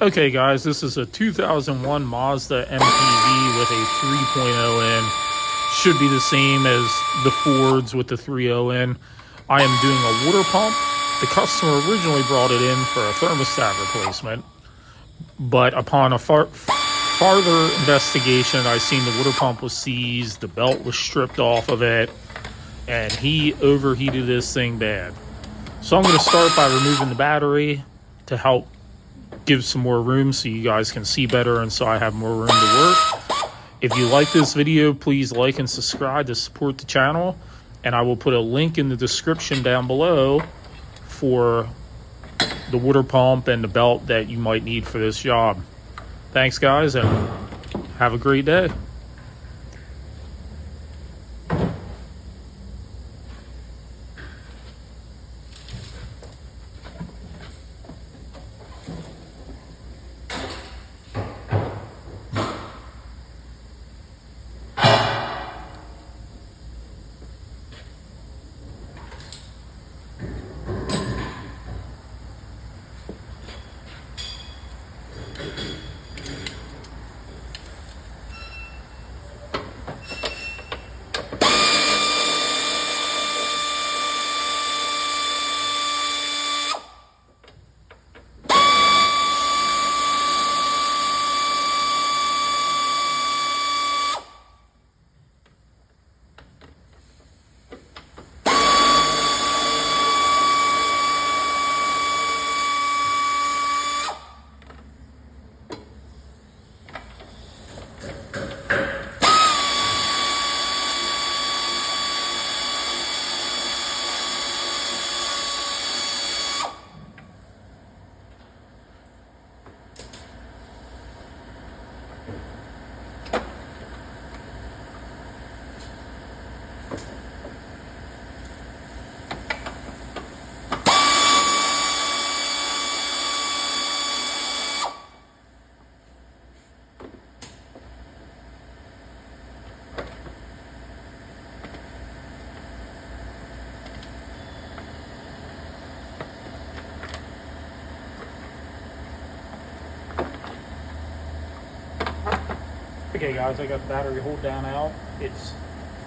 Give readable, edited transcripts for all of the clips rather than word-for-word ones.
Okay guys, this is a 2001 Mazda MPV with a 3.0 in. Should be the same as the Fords with the 3.0 in. I am doing a water pump. The customer originally brought it in for a thermostat replacement, but upon a farther investigation, I seen the water pump was seized, the belt was stripped off of it, and he overheated this thing bad. So I'm going to start by removing the battery to help give some more room so you guys can see better and so I have more room to work. If you like this video, please like and subscribe to support the channel, and I will put a link in the description down below for the water pump and the belt that you might need for this job. Thanks guys, and have a great day. Okay guys, I got the battery hold down out. It's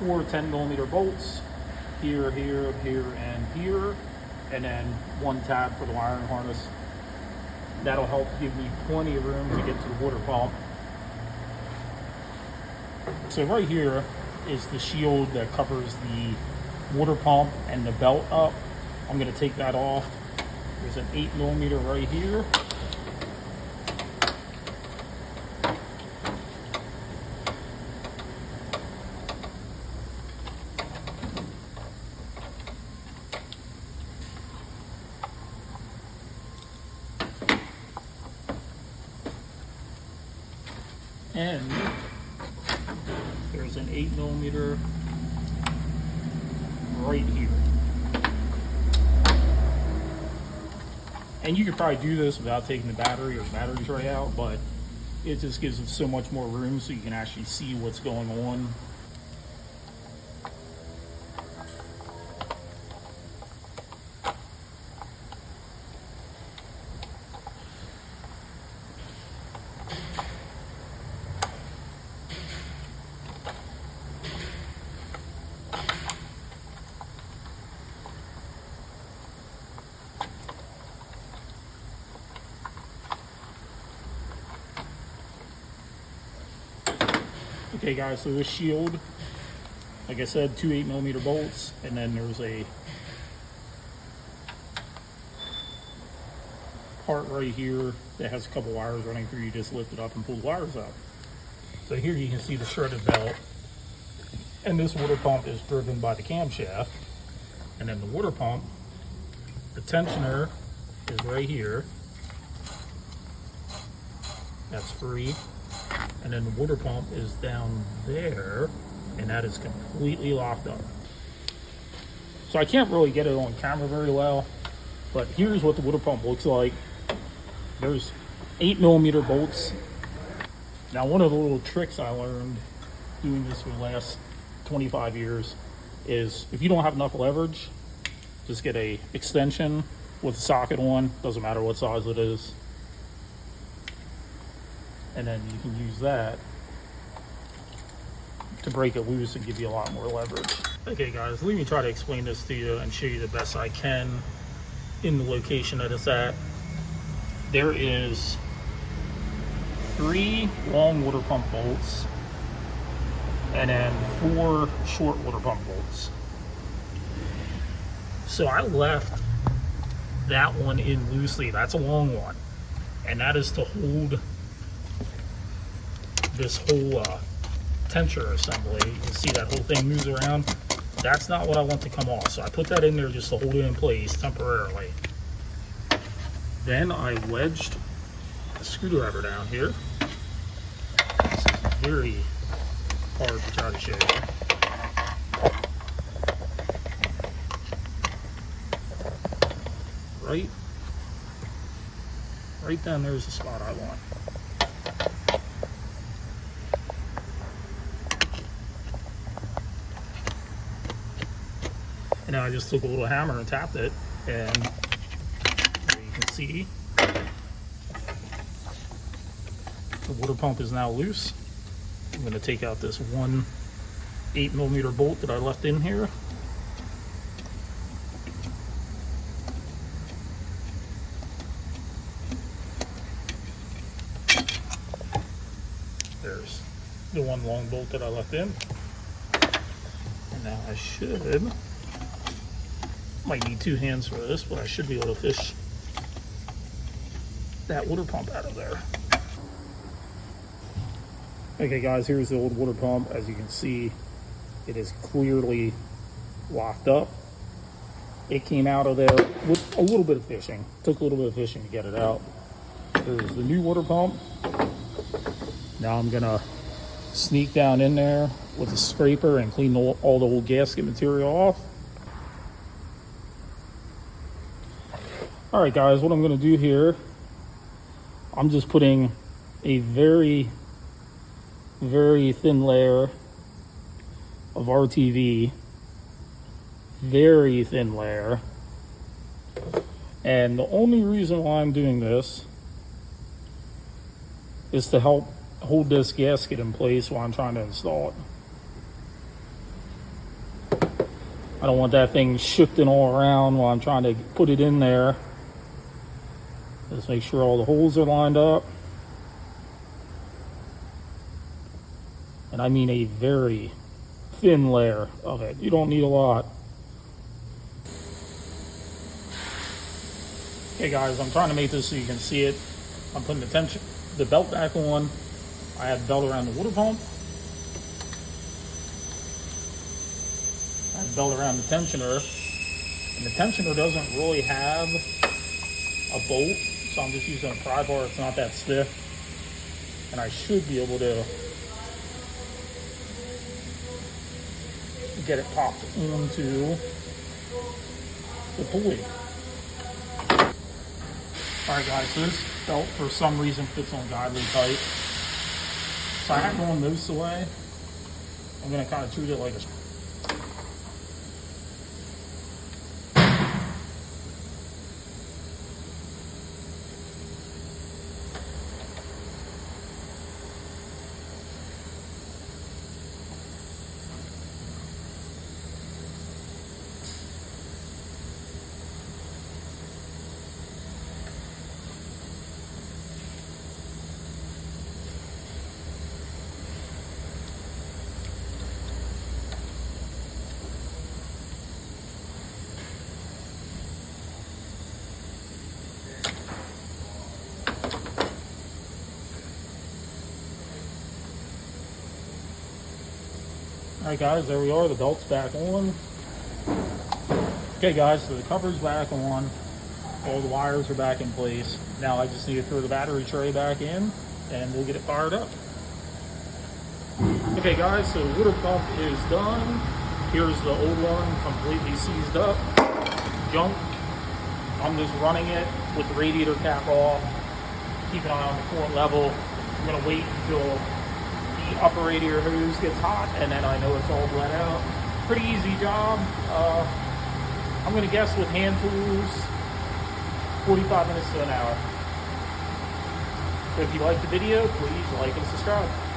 4 10mm bolts, here, here, here, and here, and then one tab for the wiring harness. That'll help give me plenty of room to get to the water pump. So right here is the shield that covers the water pump and the belt up. I'm gonna take that off. There's an 8mm right here. And there's an 8mm right here. And you could probably do this without taking the battery or the battery tray out, but it just gives it so much more room so you can actually see what's going on. Okay guys, so this shield, like I said, 2 8mm bolts, and then there's a part right here that has a couple wires running through. You just lift it up and pull the wires out. So here you can see the shredded belt, and this water pump is driven by the camshaft, and then the water pump, the tensioner is right here. That's free. And then the water pump is down there, and that is completely locked up. So I can't really get it on camera very well, but here's what the water pump looks like. There's 8mm bolts. Now, one of the little tricks I learned doing this for the last 25 years is if you don't have enough leverage, just get a extension with a socket on, doesn't matter what size it is. and then you can use that to break it loose and give you a lot more leverage. Okay guys, let me try to explain this to you and show you the best I can in the location that it's at. There is 3 long water pump bolts and then 4 short water pump bolts. So I left that one in loosely. That's a long one, and that is to hold this whole tensioner assembly. You can see that whole thing moves around. That's not what I want to come off, so I put that in there just to hold it in place temporarily. Then I wedged a screwdriver down here. This is very hard to try to show you. Right down there's the spot I want. And now I just took a little hammer and tapped it, and there you can see the water pump is now loose. I'm going to take out this 1 8mm bolt that I left in here. There's the 1 long bolt that I left in. And now I might need 2 hands for this, but I should be able to fish that water pump out of there. Okay guys, here's the old water pump. As you can see, it is clearly locked up. It came out of there with a little bit of fishing. Took a little bit of fishing to get it out. There's the new water pump. Now I'm gonna sneak down in there with a scraper and clean all the old gasket material off. All right guys, what I'm gonna do here, I'm just putting a very, very thin layer of RTV, very thin layer. And the only reason why I'm doing this is to help hold this gasket in place while I'm trying to install it. I don't want that thing shifting all around while I'm trying to put it in there. Just make sure all the holes are lined up. And I mean a very thin layer of it. You don't need a lot. Okay guys, I'm trying to make this so you can see it. I'm putting the belt back on. I had the belt around the water pump. I had the belt around the tensioner. And the tensioner doesn't really have a bolt, so I'm just using a pry bar. It's not that stiff. And I should be able to get it popped onto the pulley. Alright guys, so this belt for some reason fits on godly tight. So I have going this way. I'm going to kind of treat it like a... Alright guys, there we are, the belt's back on. Okay guys, so the cover's back on, all the wires are back in place. Now I just need to throw the battery tray back in and we'll get it fired up. Okay guys, so the water pump is done. Here's the old one, completely seized up, junk. I'm just running it with the radiator cap off. Keep an eye on the coolant level. I'm gonna wait until the upper radiator hose gets hot, and then I know it's all bled out. Pretty easy job. I'm gonna guess with hand tools, 45 minutes to an hour. If you liked the video, please like and subscribe.